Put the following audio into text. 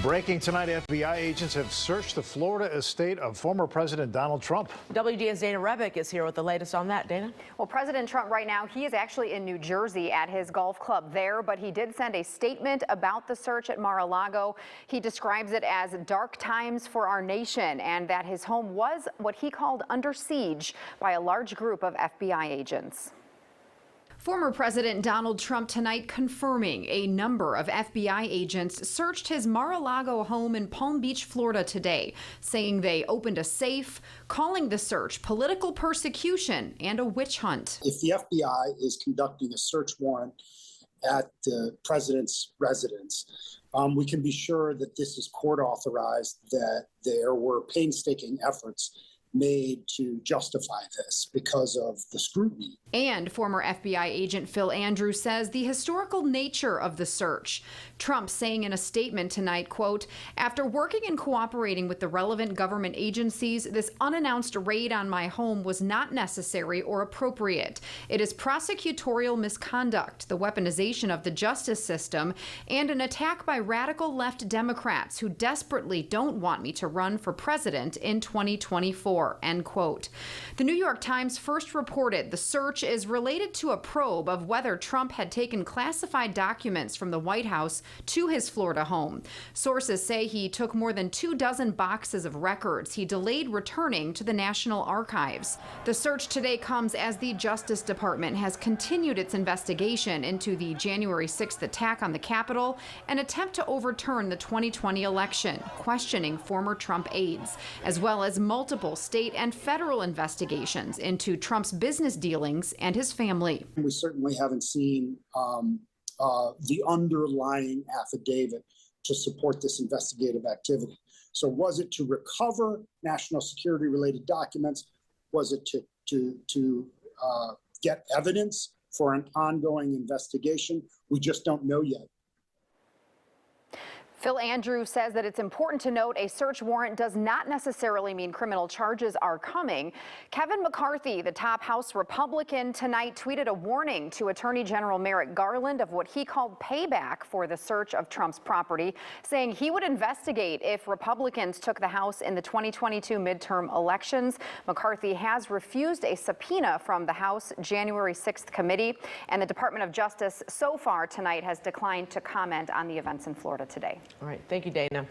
Breaking tonight, FBI agents have searched the Florida estate of former President Donald Trump. WGN's Dana Rebick is here with the latest on that. Dana? Well, President Trump right now, he is actually in New Jersey at his golf club there, but he did send a statement about the search at Mar-a-Lago. He describes it as dark times for our nation and that his home was what he called under siege by a large group of FBI agents. Former President Donald Trump tonight confirming a number of FBI agents searched his Mar-a-Lago home in Palm Beach, Florida today, saying they opened a safe, calling the search political persecution and a witch hunt. If the FBI is conducting a search warrant at the president's residence, we can be sure that this is court authorized, that there were painstaking efforts made to justify this because of the scrutiny. And former FBI agent Phil Andrews says the historical nature of the search. Trump saying in a statement tonight, quote, "After working and cooperating with the relevant government agencies, this unannounced raid on my home was not necessary or appropriate. It is prosecutorial misconduct, the weaponization of the justice system, and an attack by radical left Democrats who desperately don't want me to run for president in 2024. End quote. The New York Times first reported the search is related to a probe of whether Trump had taken classified documents from the White House to his Florida home. Sources say he took more than 24 boxes of records he delayed returning to the National Archives. The search today comes as the Justice Department has continued its investigation into the January 6th attack on the Capitol, an attempt to overturn the 2020 election, questioning former Trump aides, as well as multiple state and federal investigations into Trump's business dealings and his family. We certainly haven't seen the underlying affidavit to support this investigative activity. So was it to recover national security related documents? Was it to get evidence for an ongoing investigation? We just don't know yet. Phil Andrews says that it's important to note a search warrant does not necessarily mean criminal charges are coming. Kevin McCarthy, the top House Republican, tonight tweeted a warning to Attorney General Merrick Garland of what he called payback for the search of Trump's property, saying he would investigate if Republicans took the House in the 2022 midterm elections. McCarthy has refused a subpoena from the House January 6th committee, and the Department of Justice so far tonight has declined to comment on the events in Florida today. All right. Thank you, Dana.